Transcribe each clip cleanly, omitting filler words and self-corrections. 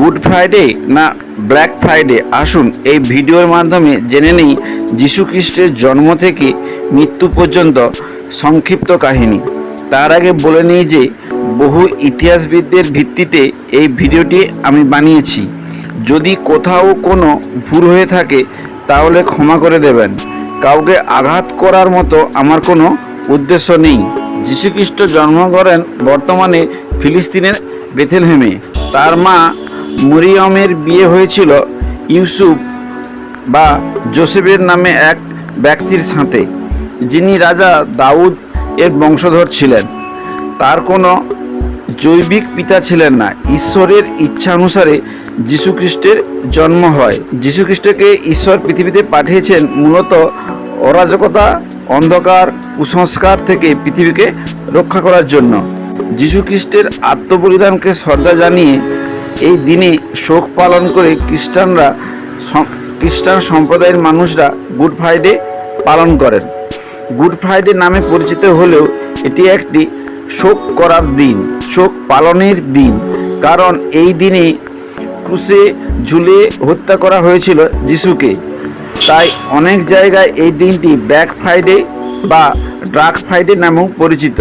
Good Friday না black Friday, আসুন এই ভিডিওর মাধ্যমে জেনে নেই যীশু খ্রিস্টের জন্ম থেকে মৃত্যু পর্যন্ত সংক্ষিপ্ত কাহিনী। তার আগে বলে নিই যে বহু ইতিহাসবিদদের ভিত্তিতে এই ভিডিওটি আমি বানিয়েছি। যদি কোথাও কোনো ভুল হয়ে থাকে তাহলে ক্ষমা করে দেবেন। কাউকে আঘাত করার মতো আমার কোনো উদ্দেশ্য নেই। যীশুখ্রিস্ট জন্ম করেন বর্তমানে ফিলিস্তিনের বেথলেহেমে। তার মা মরিয়মের বিয়ে হয়েছিল ইউসুফ বা জোসেফের নামে এক ব্যক্তির সাথে, যিনি রাজা দাউদ এর বংশধর ছিলেন। তার কোনো জৈবিক পিতা ছিলেন না। ঈশ্বরের ইচ্ছা অনুসারে যীশুখ্রিস্টের জন্ম হয়। যীশুখ্রিস্টকে ঈশ্বর পৃথিবীতে পাঠিয়েছেন মূলত অরাজকতা, অন্ধকার, কুসংস্কার থেকে পৃথিবীকে রক্ষা করার জন্য। যীশুখ্রিস্টের আত্মবলিদানকে শ্রদ্ধা জানিয়ে এই দিনে শোক পালন করে খ্রিস্টান সম্প্রদায়ের মানুষরা গুড ফ্রাইডে পালন করেন। গুড ফ্রাইডে নামে পরিচিত হলেও এটি একটি শোক করার দিন, শোক পালনের দিন, কারণ এই দিনে ক্রুশে ঝুলে হত্যা করা হয়েছিল যিশুকে। তাই অনেক জায়গায় এই দিনটি ব্ল্যাক ফ্রাইডে বা ডার্ক ফ্রাইডে নামেও পরিচিত।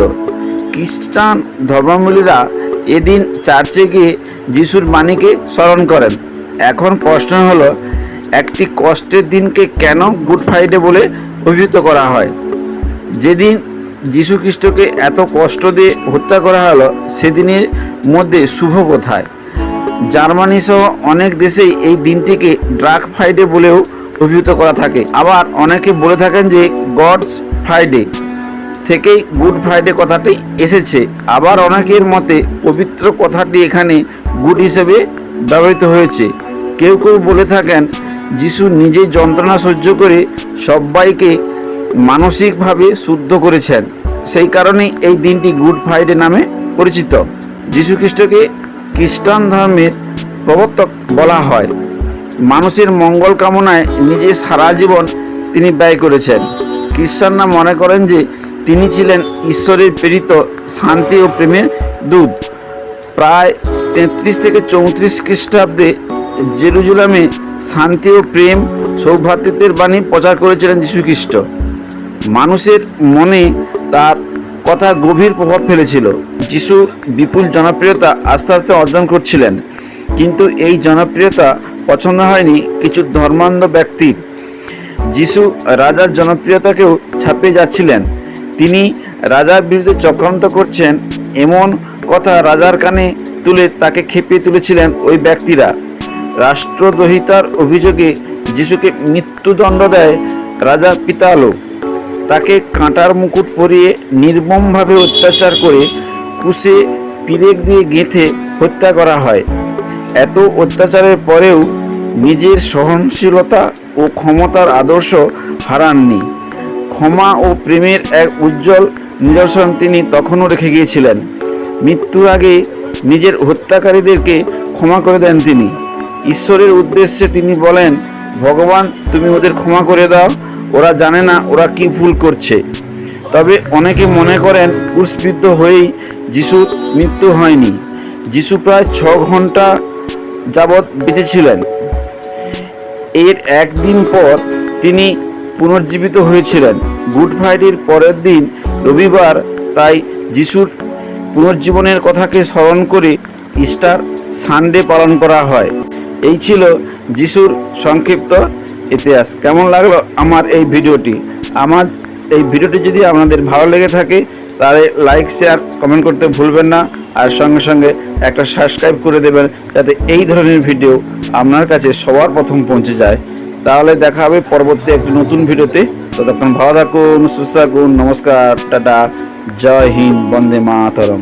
খ্রিস্টান ধর্মাবলম্বীরা এদিন চার্চে গিয়ে যিশুর বাণীকে স্মরণ করেন। এখন প্রশ্ন হলো, একটি কষ্টের দিনকে কেন গুড ফ্রাইডে বলে অভিহিত করা হয়? যেদিন যীশু খ্রিস্টকে এত কষ্ট দিয়ে হত্যা করা হলো, সেদিনের মধ্যে শুভ কোথায়? জার্মানি সহ অনেক দেশেই এই দিনটিকে ডার্ক ফ্রাইডে বলেও অভিহিত করা থাকে। আবার অনেকে বলে থাকেন যে গডস ফ্রাইডে থেকেই গুড ফ্রাইডে কথাটি এসেছে। আবার অনেকের মতে পবিত্র কথাটি এখানে গুড হিসেবে ব্যবহৃত হয়েছে। কেউ কেউ বলে থাকেন যিশু নিজেই যন্ত্রণা সহ্য করে সবাইকে মানসিকভাবে শুদ্ধ করেছেন, সেই কারণেই এই দিনটি গুড ফ্রাইডে নামে পরিচিত। যীশু খ্রিস্টকে খ্রিস্টান ধর্মের প্রবর্তক বলা হয়। মানুষের মঙ্গল কামনায় নিজের সারা জীবন তিনি ব্যয় করেছেন। খ্রিস্টানরা মনে করেন যে তিনি ছিলেন ঈশ্বরের প্রেরিত শান্তি ও প্রেমের দূত। প্রায় 33 থেকে 34 খ্রিস্টাব্দে জেরুজালেমে শান্তি ও প্রেম, সৌভ্রাতৃত্বের বাণী প্রচার করেছিলেন যীশুখ্রিস্ট। মানুষের মনে তার কথা গভীর প্রভাব ফেলেছিল। যিশু বিপুল জনপ্রিয়তা আস্তে আস্তে অর্জন করছিলেন, কিন্তু এই জনপ্রিয়তা পছন্দ হয়নি কিছু ধর্মান্ধ ব্যক্তির। যিশু রাজার জনপ্রিয়তাকেও ছাপিয়ে যাচ্ছিলেন। তিনি রাজার বিরুদ্ধে চক্রান্ত করছেন এমন কথা রাজার কানে তুলে তাকে খেপিয়ে তুলেছিলেন ওই ব্যক্তিরা। রাষ্ট্রদ্রোহিতার অভিযোগে যিশুকে মৃত্যুদণ্ড দেয় রাজা পিলাতস। তাকে কাঁটার মুকুট পরিয়ে নির্মমভাবে অত্যাচার করে ক্রুশে পিরেক দিয়ে গেঁথে হত্যা করা হয়। এত অত্যাচারের পরেও নিজের সহনশীলতা ও ক্ষমতার আদর্শ হারাননি। ক্ষমা ও প্রেমের এক উজ্জ্বল নিদর্শন তিনি তখনও রেখে গিয়েছিলেন। মৃত্যুর আগে নিজের হত্যাকারীদেরকে ক্ষমা করে দেন তিনি। ঈশ্বরের উদ্দেশ্যে তিনি বলেন, ভগবান তুমি ওদের ক্ষমা করে দাও, ওরা জানে না ওরা কি ভুল করছে। তবে অনেকে মনে করেন ক্রুশবিদ্ধ হয়েই যিশুর মৃত্যু হয়নি। যিশু প্রায় 6 ঘন্টা যাবৎ বেঁচেছিলেন। এর একদিন পর তিনি পুনর্জীবিত হয়েছিলেন। গুড ফ্রাইডের পরের দিন রবিবার, তাই যিশুর পুনর্জীবনের কথাকে স্মরণ করে ইস্টার সানডে পালন করা হয়। এই ছিল যিশুর সংক্ষিপ্ত ইতিহাস। কেমন লাগলো আমার এই ভিডিওটি? আমার এই ভিডিওটি যদি আপনাদের ভালো লেগে থাকে তাহলে লাইক, শেয়ার, কমেন্ট করতে ভুলবেন না। আর সঙ্গে সঙ্গে একটা সাবস্ক্রাইব করে দেবেন, যাতে এই ধরনের ভিডিও আপনার কাছে সবার প্রথম পৌঁছে যায়। তাহলে দেখা হবে পরবর্তী একটি নতুন ভিডিওতে। ততক্ষণ ভালো থাকুন, সুস্থ থাকুন। নমস্কার, টাটা, জয় হিন্দ, বন্দে মাতরম।